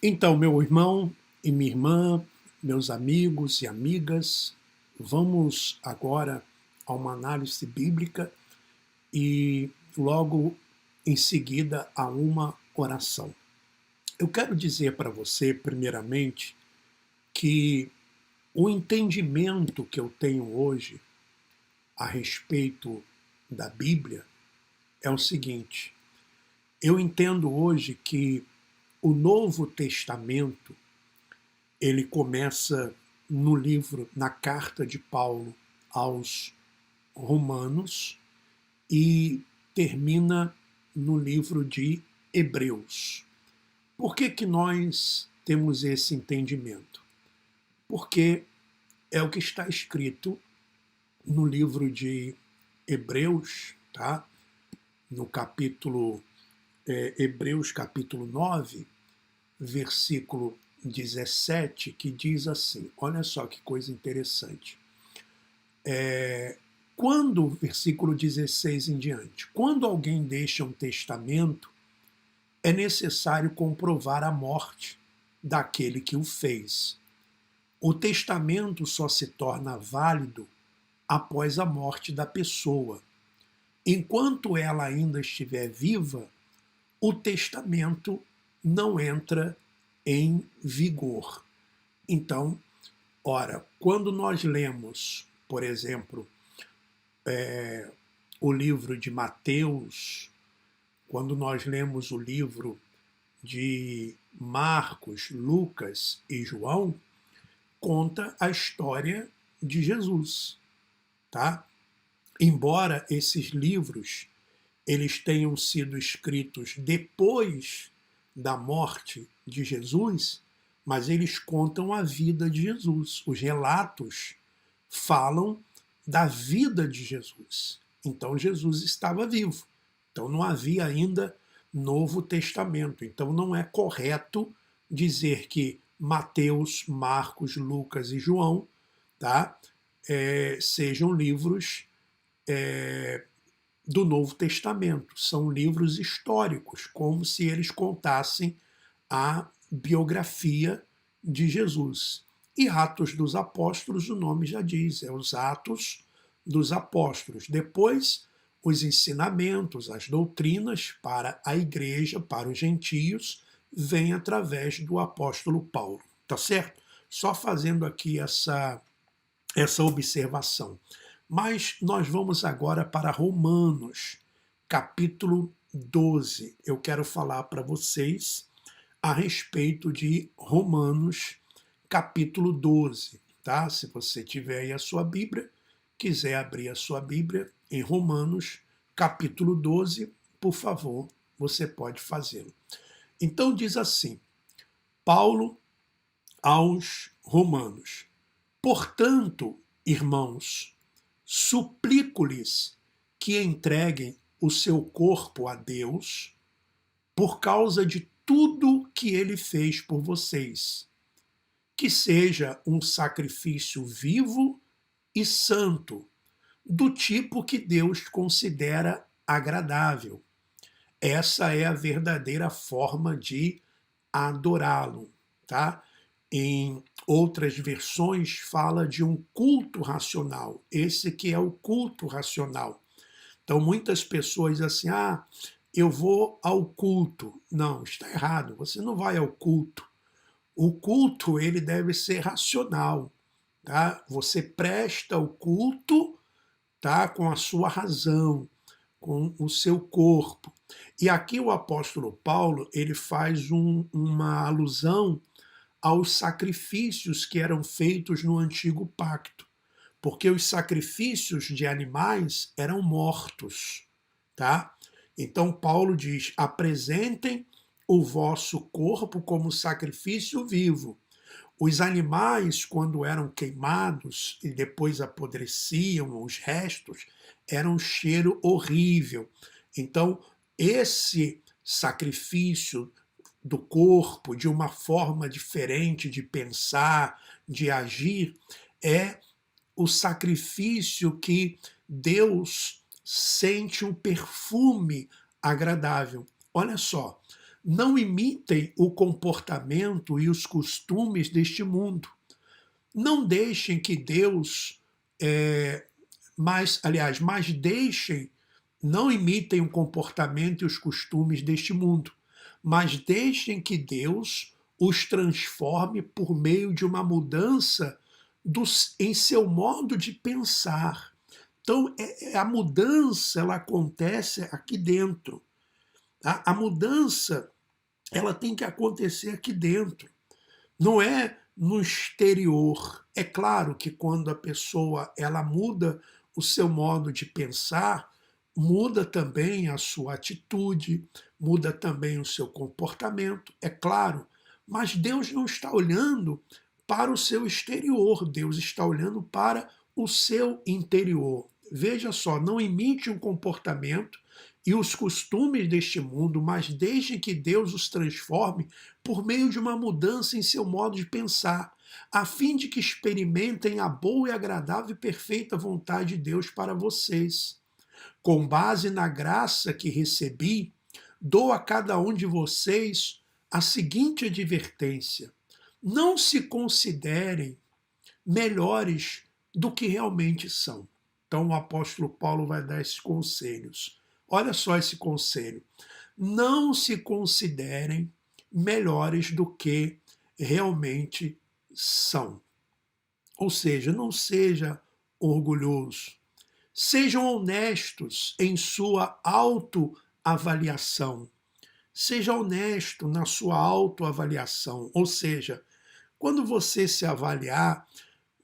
Então, meu irmão e minha irmã, meus amigos e amigas, vamos agora a uma análise bíblica e logo em seguida a uma oração. Eu quero dizer para você, primeiramente, que o entendimento que eu tenho hoje a respeito da Bíblia é o seguinte: eu entendo hoje que o Novo Testamento ele começa no livro, na carta de Paulo aos Romanos e termina no livro de Hebreus. Por que que nós temos esse entendimento? Porque é o que está escrito no livro de Hebreus, tá? No capítulo Hebreus capítulo 9, versículo 17, que diz assim, olha só que coisa interessante. Quando, versículo 16 em diante, quando alguém deixa um testamento, é necessário comprovar a morte daquele que o fez. O testamento só se torna válido após a morte da pessoa. Enquanto ela ainda estiver viva, o testamento não entra em vigor. Então, ora, quando nós lemos, por exemplo, o livro de Mateus, quando nós lemos o livro de Marcos, Lucas e João, conta a história de Jesus, tá? Embora esses livros eles tenham sido escritos depois da morte de Jesus, mas eles contam a vida de Jesus. Os relatos falam da vida de Jesus. Então Jesus estava vivo. Então não havia ainda Novo Testamento. Então não é correto dizer que Mateus, Marcos, Lucas e João, tá, sejam livros do Novo Testamento. São livros históricos, como se eles contassem a biografia de Jesus. E Atos dos Apóstolos, o nome já diz, é os Atos dos Apóstolos. Depois, os ensinamentos, as doutrinas para a igreja, para os gentios, vêm através do apóstolo Paulo. Tá certo? Só fazendo aqui essa observação. Mas nós vamos agora para Romanos, capítulo 12. Eu quero falar para vocês a respeito de Romanos, capítulo 12. Tá? Se você tiver aí a sua Bíblia, quiser abrir a sua Bíblia em Romanos, capítulo 12, por favor, você pode fazê-lo. Então diz assim, Paulo aos Romanos: portanto, irmãos, suplico-lhes que entreguem o seu corpo a Deus por causa de tudo que ele fez por vocês, que seja um sacrifício vivo e santo, do tipo que Deus considera agradável. Essa é a verdadeira forma de adorá-lo, tá? Em outras versões fala de um culto racional. Esse que é o culto racional. Então muitas pessoas dizem assim: "Ah, eu vou ao culto". Não, está errado. Você não vai ao culto. O culto ele deve ser racional, tá? Você presta o culto, tá, com a sua razão, com o seu corpo. E aqui o apóstolo Paulo ele faz uma alusão aos sacrifícios que eram feitos no antigo pacto, porque os sacrifícios de animais eram mortos, tá? Então Paulo diz: apresentem o vosso corpo como sacrifício vivo. Os animais, quando eram queimados e depois apodreciam, os restos, eram um cheiro horrível. Então, esse sacrifício do corpo, de uma forma diferente de pensar, de agir, é o sacrifício que Deus sente um perfume agradável. Olha só, não imitem o comportamento e os costumes deste mundo. Não deixem que Deus, mas deixem, não imitem o comportamento e os costumes deste mundo, mas deixem que Deus os transforme por meio de uma mudança em seu modo de pensar. Então, a mudança ela acontece aqui dentro. A mudança ela tem que acontecer aqui dentro. Não é no exterior. É claro que quando a pessoa ela muda o seu modo de pensar, muda também a sua atitude, muda também o seu comportamento, é claro. Mas Deus não está olhando para o seu exterior, Deus está olhando para o seu interior. Veja só, não imite um comportamento e os costumes deste mundo, mas deixe que Deus os transforme por meio de uma mudança em seu modo de pensar, a fim de que experimentem a boa e agradável e perfeita vontade de Deus para vocês. Com base na graça que recebi, dou a cada um de vocês a seguinte advertência: não se considerem melhores do que realmente são. Então o apóstolo Paulo vai dar esses conselhos. Olha só esse conselho. Não se considerem melhores do que realmente são. Ou seja, não seja orgulhoso. Sejam honestos em sua autoavaliação. Seja honesto na sua autoavaliação. Ou seja, quando você se avaliar,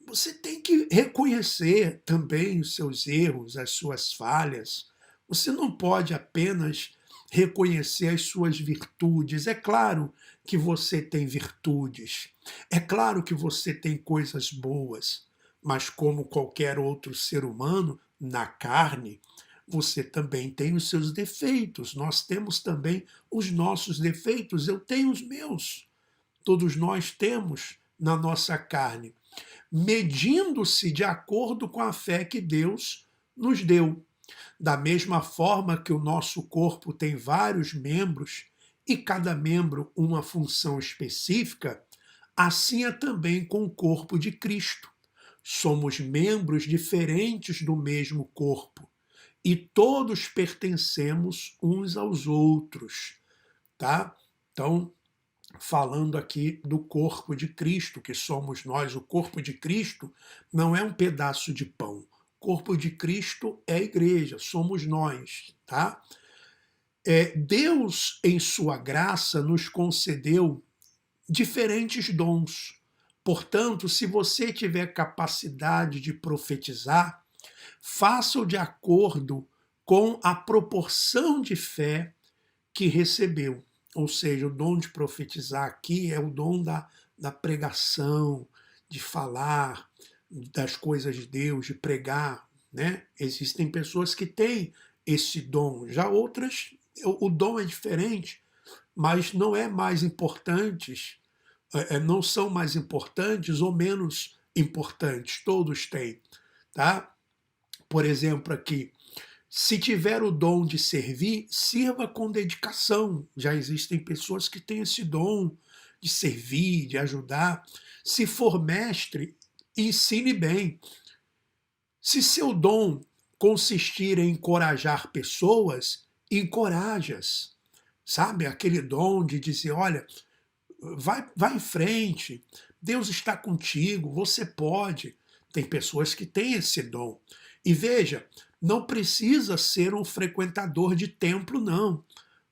você tem que reconhecer também os seus erros, as suas falhas. Você não pode apenas reconhecer as suas virtudes. É claro que você tem virtudes. É claro que você tem coisas boas. Mas como qualquer outro ser humano, na carne, você também tem os seus defeitos. Nós temos também os nossos defeitos. Eu tenho os meus. Todos nós temos na nossa carne, medindo-se de acordo com a fé que Deus nos deu. Da mesma forma que o nosso corpo tem vários membros e cada membro uma função específica, assim é também com o corpo de Cristo. Somos membros diferentes do mesmo corpo e todos pertencemos uns aos outros, tá? Então, falando aqui do corpo de Cristo, que somos nós, o corpo de Cristo não é um pedaço de pão. O corpo de Cristo é a igreja, somos nós, tá? Deus, em sua graça, nos concedeu diferentes dons. Portanto, se você tiver capacidade de profetizar, faça-o de acordo com a proporção de fé que recebeu. Ou seja, o dom de profetizar aqui é o dom da pregação, de falar das coisas de Deus, de pregar, né? Existem pessoas que têm esse dom, já outras, o dom é diferente, mas não é mais importantes, não são mais importantes ou menos importantes, todos têm, tá? Por exemplo, aqui, se tiver o dom de servir, sirva com dedicação. Já existem pessoas que têm esse dom de servir, de ajudar. Se for mestre, ensine bem. Se seu dom consistir em encorajar pessoas, encoraje-as. Sabe, aquele dom de dizer, olha, vai em frente, Deus está contigo, você pode. Tem pessoas que têm esse dom. E veja, não precisa ser um frequentador de templo, não,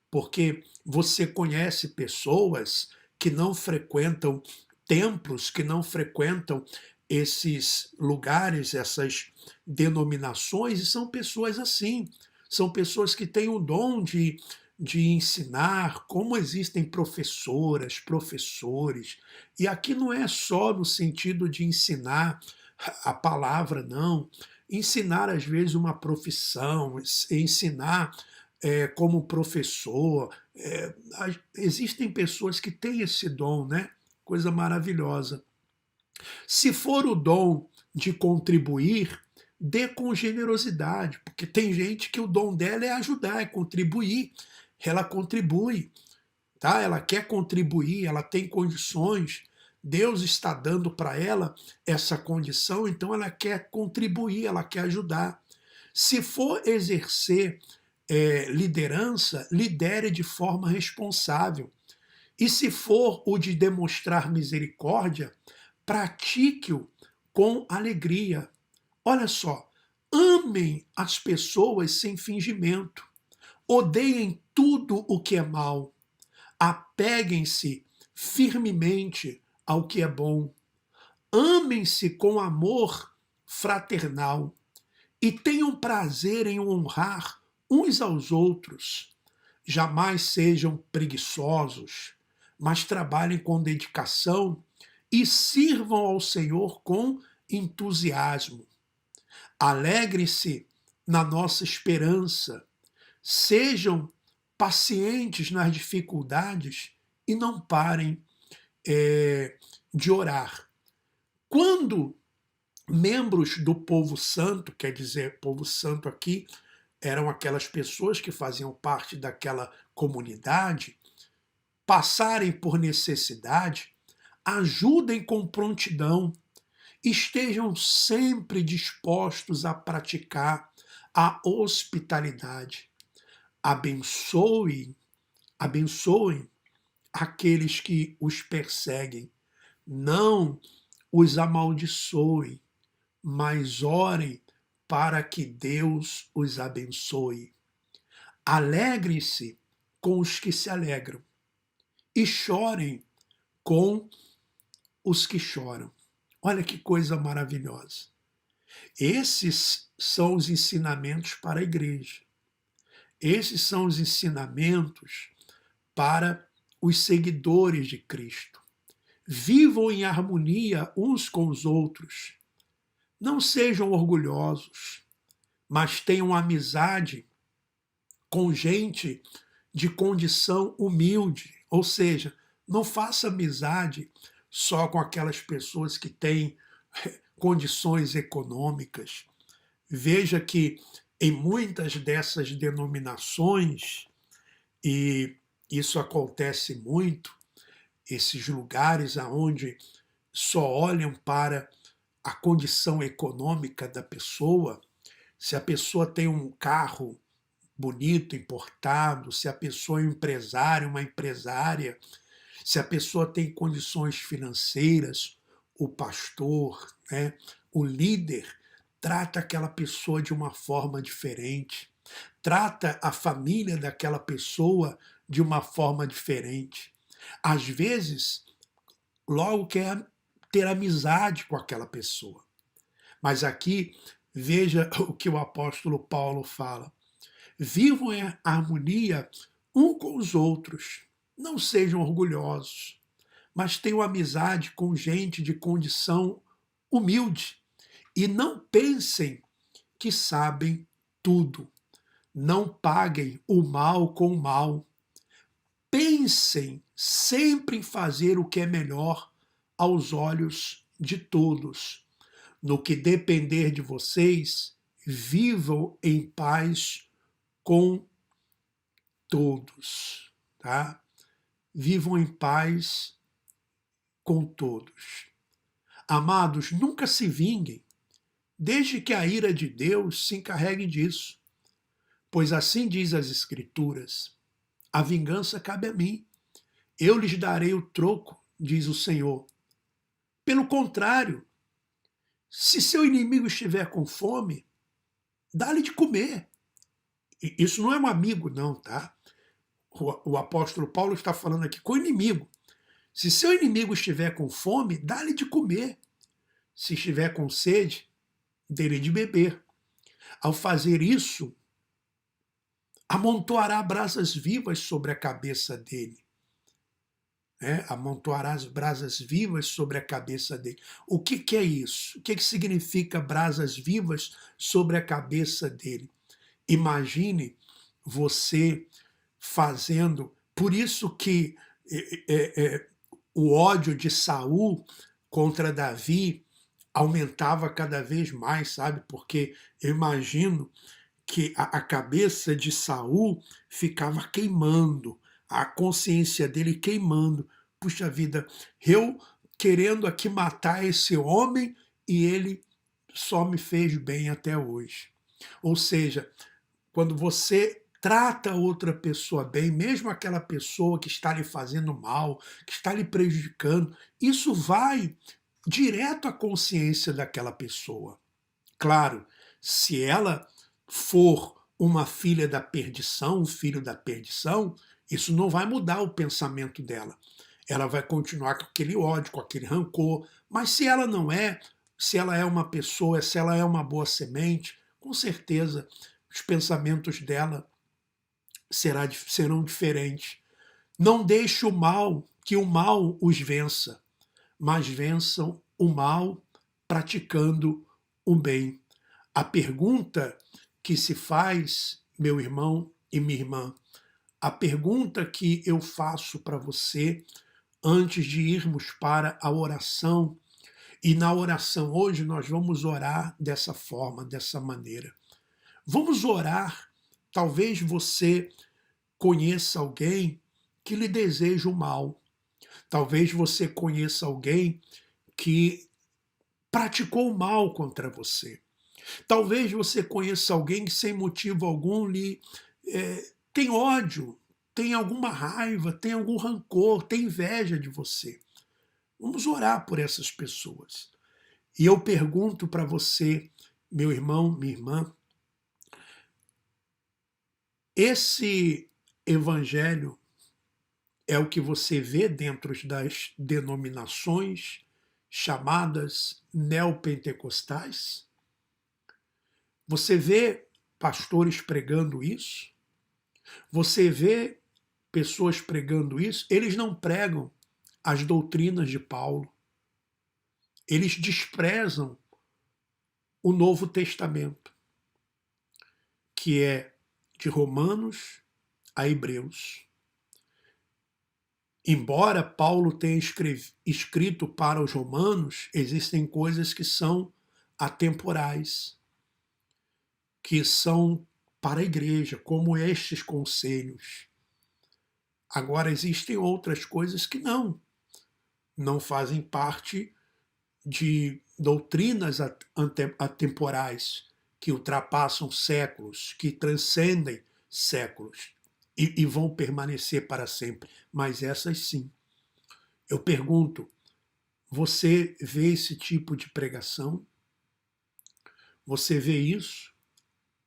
porque você conhece pessoas que não frequentam templos, que não frequentam esses lugares, essas denominações, e são pessoas assim, são pessoas que têm o dom de ensinar, como existem professoras, professores, e aqui não é só no sentido de ensinar a palavra, não. Ensinar, às vezes, uma profissão, ensinar como professor. Existem pessoas que têm esse dom, né? Coisa maravilhosa. Se for o dom de contribuir, dê com generosidade, porque tem gente que o dom dela é ajudar, é contribuir. Ela contribui, tá? Ela quer contribuir, ela tem condições, Deus está dando para ela essa condição, então ela quer contribuir, ela quer ajudar. Se for exercer liderança, lidere de forma responsável. E se for o de demonstrar misericórdia, pratique-o com alegria. Olha só, amem as pessoas sem fingimento. Odeiem tudo o que é mal. Apeguem-se firmemente ao que é bom. Amem-se com amor fraternal e tenham prazer em honrar uns aos outros. Jamais sejam preguiçosos, mas trabalhem com dedicação e sirvam ao Senhor com entusiasmo. Alegre-se na nossa esperança, sejam pacientes nas dificuldades e não parem de orar. Quando membros do povo santo, quer dizer, povo santo aqui, eram aquelas pessoas que faziam parte daquela comunidade, passarem por necessidade, ajudem com prontidão, estejam sempre dispostos a praticar a hospitalidade. Abençoem aqueles que os perseguem. Não os amaldiçoem, mas orem para que Deus os abençoe. Alegrem-se com os que se alegram e chorem com os que choram. Olha que coisa maravilhosa. Esses são os ensinamentos para a igreja. Esses são os ensinamentos para os seguidores de Cristo. Vivam em harmonia uns com os outros. Não sejam orgulhosos, mas tenham amizade com gente de condição humilde. Ou seja, não faça amizade só com aquelas pessoas que têm condições econômicas. Veja que em muitas dessas denominações, e isso acontece muito, esses lugares aonde só olham para a condição econômica da pessoa, se a pessoa tem um carro bonito, importado, se a pessoa é um empresário, uma empresária, se a pessoa tem condições financeiras, o pastor, né, o líder, trata aquela pessoa de uma forma diferente, trata a família daquela pessoa de uma forma diferente. Às vezes, logo quer ter amizade com aquela pessoa. Mas aqui, veja o que o apóstolo Paulo fala. Vivam em harmonia um com os outros. Não sejam orgulhosos, mas tenham amizade com gente de condição humilde. E não pensem que sabem tudo. Não paguem o mal com o mal. Pensem sempre em fazer o que é melhor aos olhos de todos. No que depender de vocês, vivam em paz com todos, tá? Vivam em paz com todos. Amados, nunca se vinguem, desde que a ira de Deus se encarregue disso. Pois assim diz as Escrituras: a vingança cabe a mim, eu lhes darei o troco, diz o Senhor. Pelo contrário, se seu inimigo estiver com fome, dá-lhe de comer. Isso não é um amigo, não, tá? O apóstolo Paulo está falando aqui com o inimigo. Se seu inimigo estiver com fome, dá-lhe de comer. Se estiver com sede, dê-lhe de beber. Ao fazer isso, amontoará brasas vivas sobre a cabeça dele. Amontoará as brasas vivas sobre a cabeça dele. O que é isso? O que significa brasas vivas sobre a cabeça dele? Imagine você fazendo. Por isso que o ódio de Saul contra Davi aumentava cada vez mais, sabe? Porque eu imagino que a cabeça de Saul ficava queimando, a consciência dele queimando. Puxa vida, eu querendo aqui matar esse homem e ele só me fez bem até hoje. Ou seja, quando você trata outra pessoa bem, mesmo aquela pessoa que está lhe fazendo mal, que está lhe prejudicando, isso vai direto à consciência daquela pessoa. Claro, se ela for uma filha da perdição, um filho da perdição, isso não vai mudar o pensamento dela. Ela vai continuar com aquele ódio, com aquele rancor. Mas se ela não é, se ela é uma pessoa, se ela é uma boa semente, com certeza os pensamentos dela serão diferentes. Não deixe o mal, que o mal os vença, mas vençam o mal praticando o bem. A pergunta que se faz, meu irmão e minha irmã, a pergunta que eu faço para você antes de irmos para a oração, e na oração hoje nós vamos orar dessa forma, dessa maneira. Vamos orar, talvez você conheça alguém que lhe deseja o mal. Talvez você conheça alguém que praticou o mal contra você. Talvez você conheça alguém que sem motivo algum lhe tem ódio, tem alguma raiva, tem algum rancor, tem inveja de você. Vamos orar por essas pessoas. E eu pergunto para você, meu irmão, minha irmã, esse evangelho é o que você vê dentro das denominações chamadas neopentecostais? Você vê pastores pregando isso? Você vê pessoas pregando isso? Eles não pregam as doutrinas de Paulo. Eles desprezam o Novo Testamento, que é de Romanos a Hebreus. Embora Paulo tenha escrito para os romanos, existem coisas que são atemporais, que são para a igreja, como estes conselhos. Agora, existem outras coisas que não fazem parte de doutrinas atemporais, que ultrapassam séculos, que transcendem séculos e vão permanecer para sempre. Mas essas sim. Eu pergunto, você vê esse tipo de pregação? Você vê isso?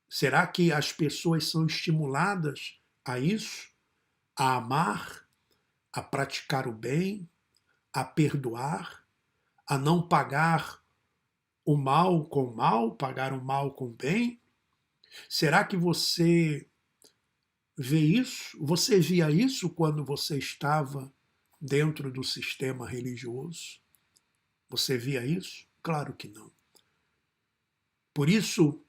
Será que as pessoas são estimuladas a isso? A amar, a praticar o bem, a perdoar, a não pagar o mal com o mal, pagar o mal com o bem? Será que você vê isso? Você via isso quando você estava dentro do sistema religioso? Você via isso? Claro que não. Por isso,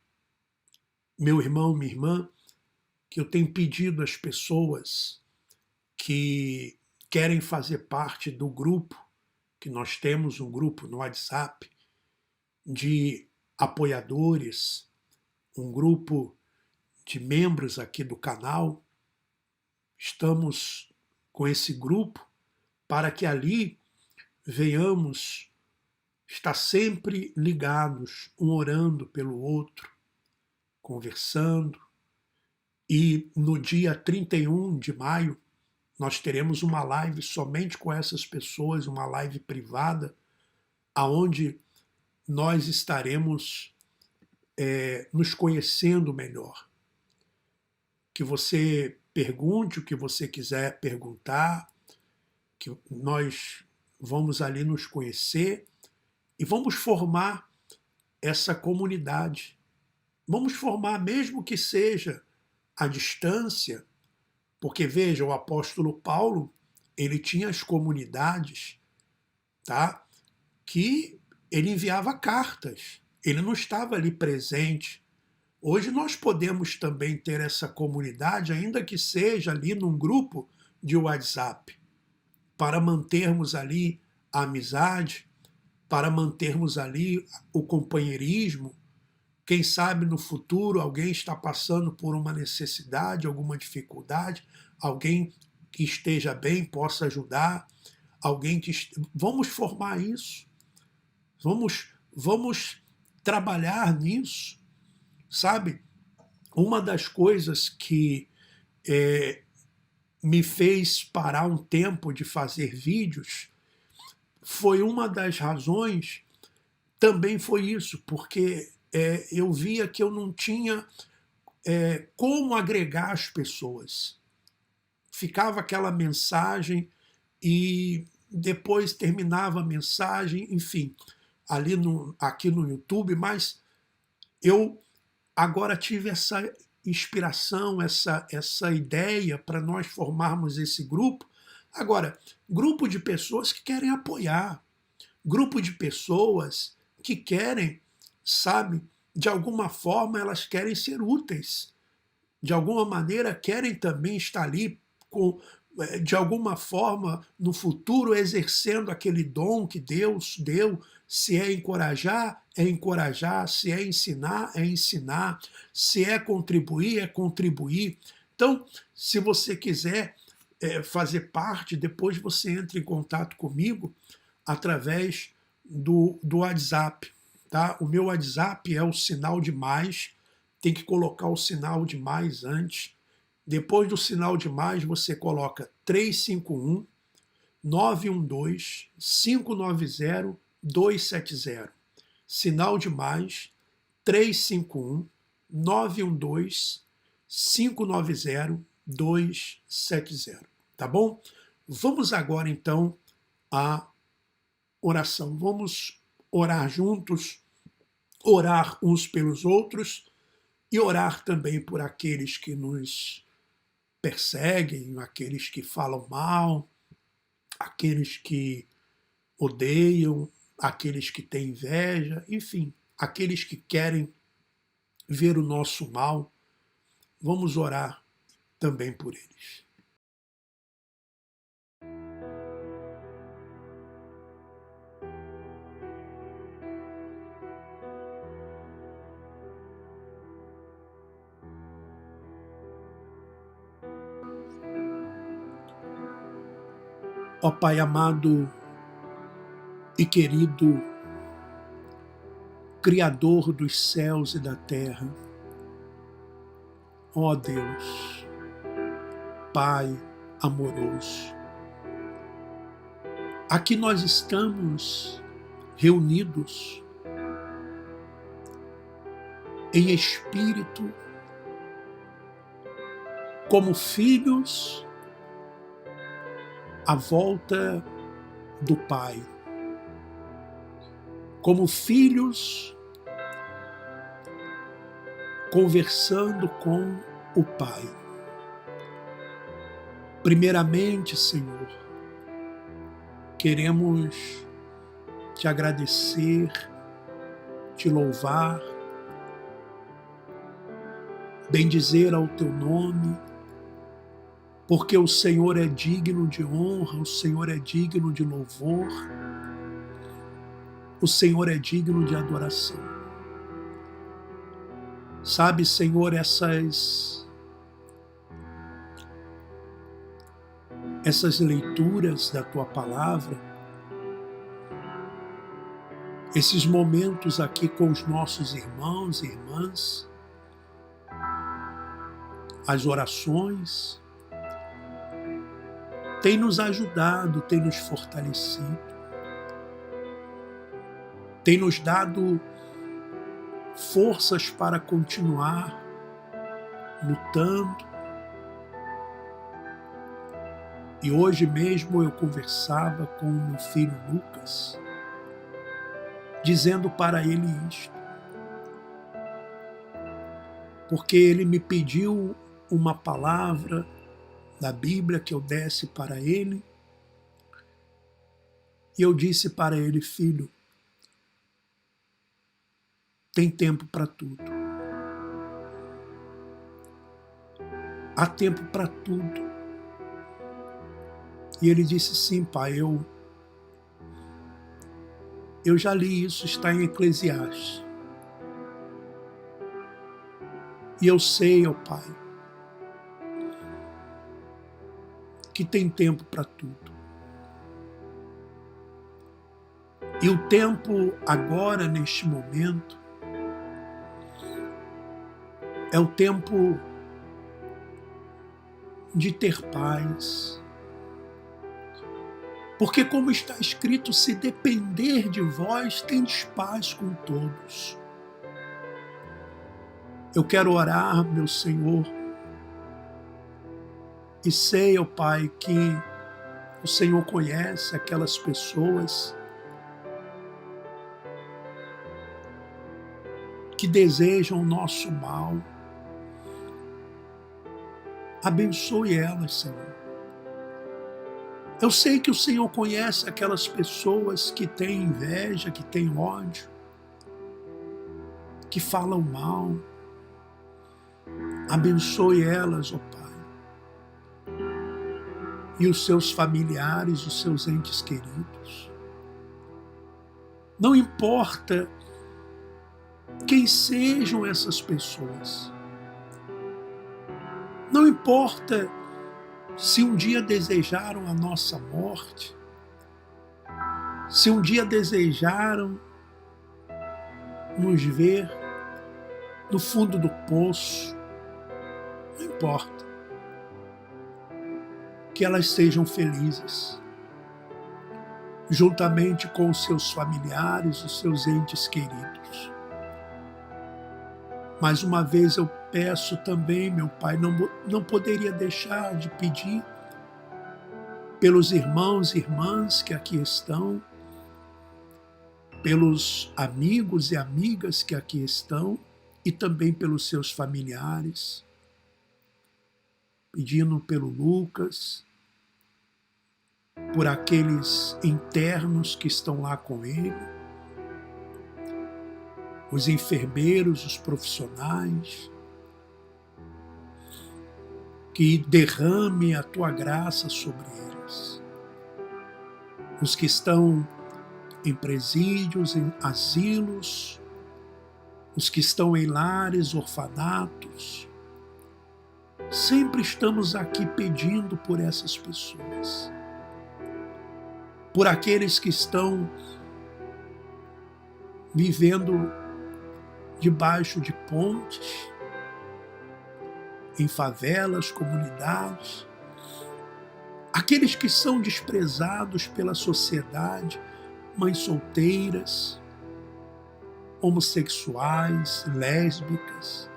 meu irmão, minha irmã, que eu tenho pedido às pessoas que querem fazer parte do grupo, que nós temos um grupo no WhatsApp de apoiadores, um grupo de membros aqui do canal. Estamos com esse grupo para que ali venhamos estar sempre ligados, um orando pelo outro, conversando. E no dia 31 de maio, nós teremos uma live somente com essas pessoas, uma live privada, aonde nós estaremos nos conhecendo melhor. Que você pergunte o que você quiser perguntar, que nós vamos ali nos conhecer e vamos formar essa comunidade. Vamos formar, mesmo que seja à distância, porque veja, o apóstolo Paulo, ele tinha as comunidades, tá? Que ele enviava cartas, ele não estava ali presente. Hoje nós podemos também ter essa comunidade, ainda que seja ali num grupo de WhatsApp, para mantermos ali a amizade, para mantermos ali o companheirismo. Quem sabe no futuro alguém está passando por uma necessidade, alguma dificuldade, alguém que esteja bem possa ajudar, alguém que... Vamos formar isso, vamos trabalhar nisso, sabe? Uma das coisas que me fez parar um tempo de fazer vídeos foi uma das razões, também foi isso, porque eu via que eu não tinha como agregar as pessoas. Ficava aquela mensagem e depois terminava a mensagem, enfim, aqui no YouTube, mas eu agora tive essa inspiração, essa ideia para nós formarmos esse grupo. Agora, grupo de pessoas que querem apoiar, grupo de pessoas que querem, sabe, de alguma forma elas querem ser úteis, de alguma maneira querem também estar ali de alguma forma no futuro exercendo aquele dom que Deus deu. Se é encorajar, se é ensinar, se é contribuir. Então, se você quiser fazer parte, depois você entra em contato comigo através do WhatsApp. Tá? O meu WhatsApp é o sinal de mais, tem que colocar o sinal de mais antes. Depois do sinal de mais, você coloca 351 912 590 270. Sinal de mais 351 912 590 270. Tá bom? Vamos agora então à oração. Vamos orar juntos, orar uns pelos outros e orar também por aqueles que nos perseguem, aqueles que falam mal, aqueles que odeiam, aqueles que têm inveja, enfim, aqueles que querem ver o nosso mal. Vamos orar também por eles. Ó Pai amado e querido, Criador dos céus e da terra, ó Deus, Pai amoroso, aqui nós estamos reunidos em espírito, como filhos à volta do Pai, como filhos conversando com o Pai. Primeiramente, Senhor, queremos te agradecer, te louvar, bendizer ao teu nome, porque o Senhor é digno de honra, o Senhor é digno de louvor, o Senhor é digno de adoração. Sabe, Senhor, essas leituras da tua palavra, esses momentos aqui com os nossos irmãos e irmãs, as orações, tem nos ajudado, tem nos fortalecido, tem nos dado forças para continuar lutando. E hoje mesmo eu conversava com o meu filho Lucas, dizendo para ele isto, porque ele me pediu uma palavra da Bíblia que eu desse para ele, e eu disse para ele: filho, tem tempo para tudo. Há tempo para tudo. E ele disse: sim, pai, eu já li isso, está em Eclesiastes. E eu sei, ó Pai, que tem tempo para tudo. E o tempo agora, neste momento, é o tempo de ter paz. Porque, como está escrito, se depender de vós, tendes paz com todos. Eu quero orar, meu Senhor, e sei, ó Pai, que o Senhor conhece aquelas pessoas que desejam o nosso mal. Abençoe elas, Senhor. Eu sei que o Senhor conhece aquelas pessoas que têm inveja, que têm ódio, que falam mal. Abençoe elas, ó Pai. E os seus familiares, os seus entes queridos. Não importa quem sejam essas pessoas. Não importa se um dia desejaram a nossa morte, se um dia desejaram nos ver no fundo do poço, não importa. Que elas sejam felizes, juntamente com os seus familiares, os seus entes queridos. Mais uma vez eu peço também, meu Pai, não poderia deixar de pedir pelos irmãos e irmãs que aqui estão, pelos amigos e amigas que aqui estão, e também pelos seus familiares, pedindo pelo Lucas, por aqueles internos que estão lá com ele, os enfermeiros, os profissionais, que derrame a tua graça sobre eles. Os que estão em presídios, em asilos, os que estão em lares, orfanatos. Sempre estamos aqui pedindo por essas pessoas. Por aqueles que estão vivendo debaixo de pontes, em favelas, comunidades, aqueles que são desprezados pela sociedade, mães solteiras, homossexuais, lésbicas,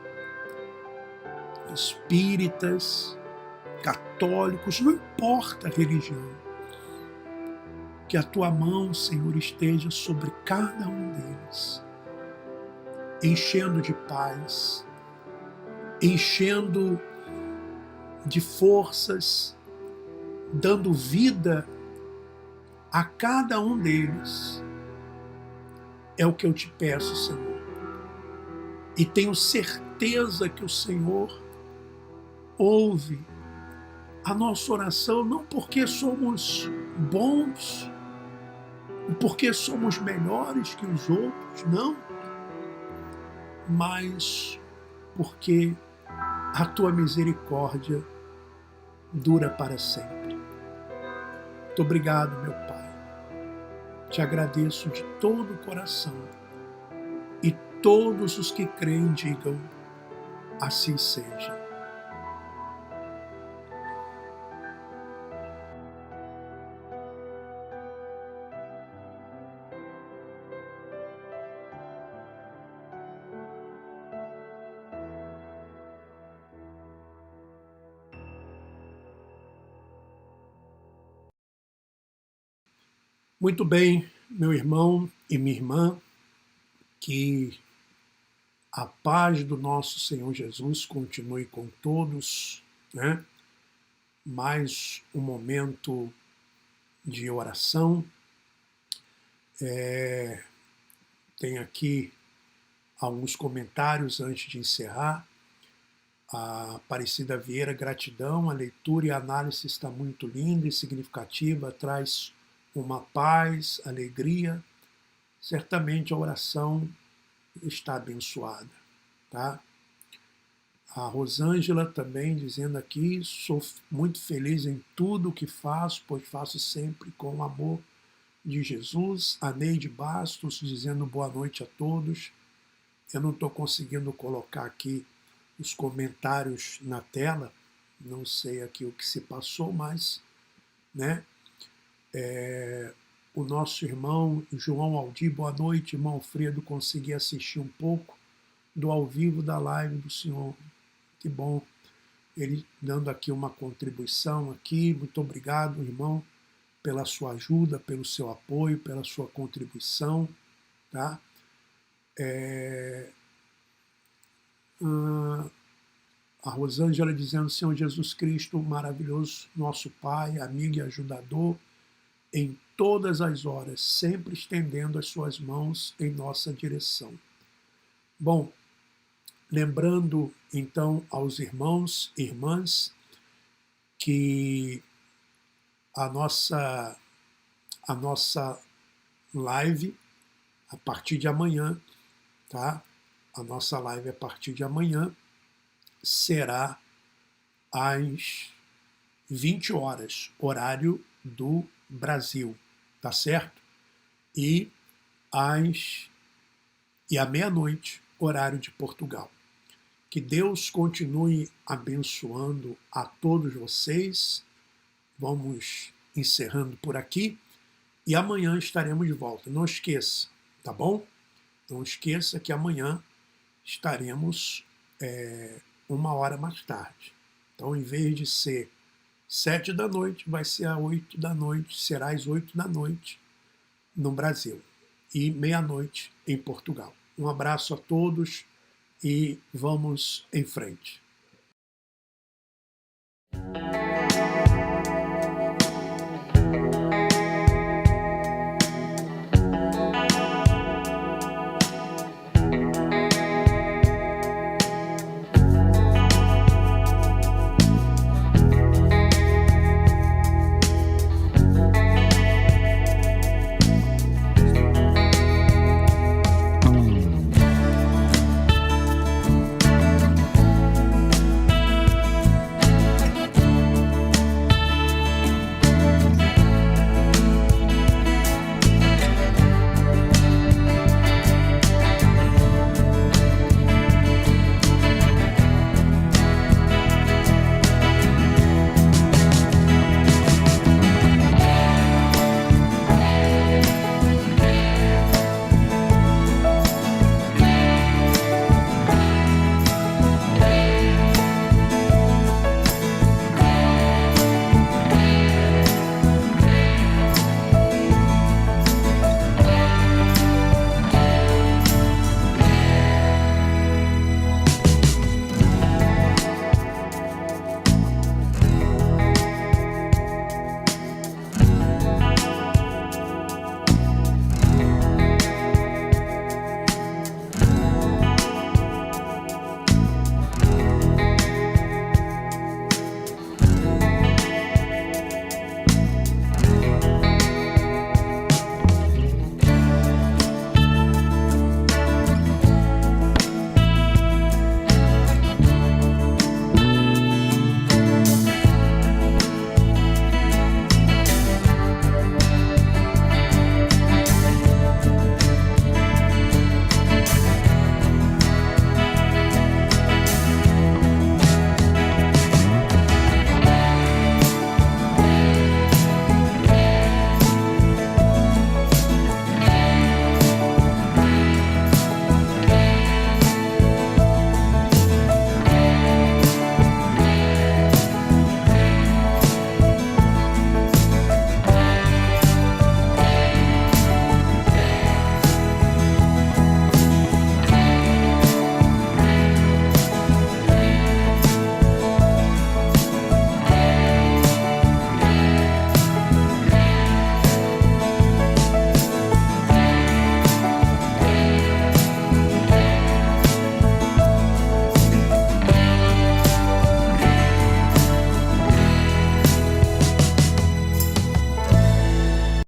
espíritas, católicos, não importa a religião. Que a tua mão, Senhor, esteja sobre cada um deles, enchendo de paz, enchendo de forças, dando vida a cada um deles. É o que eu te peço, Senhor. E tenho certeza que o Senhor ouve a nossa oração, não porque somos bons, porque somos melhores que os outros, não, mas porque a tua misericórdia dura para sempre. Muito obrigado, meu Pai. Te agradeço de todo o coração. E todos os que creem digam, assim seja. Muito bem, meu irmão e minha irmã, que a paz do nosso Senhor Jesus continue com todos, né? Mais um momento de oração. Tem aqui alguns comentários antes de encerrar. A Aparecida Vieira, gratidão, a leitura e a análise está muito linda e significativa, traz uma paz, alegria. Certamente a oração está abençoada, tá? A Rosângela também dizendo aqui, sou muito feliz em tudo o que faço, pois faço sempre com o amor de Jesus. A Neide Bastos dizendo boa noite a todos. Eu não estou conseguindo colocar aqui os comentários na tela, não sei aqui o que se passou, mas, né? O nosso irmão João Aldir, boa noite, irmão Alfredo, consegui assistir um pouco do ao vivo da live do senhor. Que bom, ele dando aqui uma contribuição aqui, muito obrigado, irmão, pela sua ajuda, pelo seu apoio, pela sua contribuição, tá? A Rosângela dizendo, Senhor Jesus Cristo, maravilhoso, nosso Pai, amigo e ajudador, em todas as horas, sempre estendendo as suas mãos em nossa direção. Bom, lembrando então aos irmãos e irmãs que a nossa live a partir de amanhã, tá? A nossa live a partir de amanhã será às 20 horas, horário do Brasil, tá certo? E à meia-noite, horário de Portugal. Que Deus continue abençoando a todos vocês. Vamos encerrando por aqui e amanhã estaremos de volta. Não esqueça, tá bom? Não esqueça que amanhã estaremos 1 hora mais tarde. Então, em vez de ser 7 da noite, vai ser às 8 da noite, será às 8 da noite no Brasil e meia-noite em Portugal. Um abraço a todos e vamos em frente.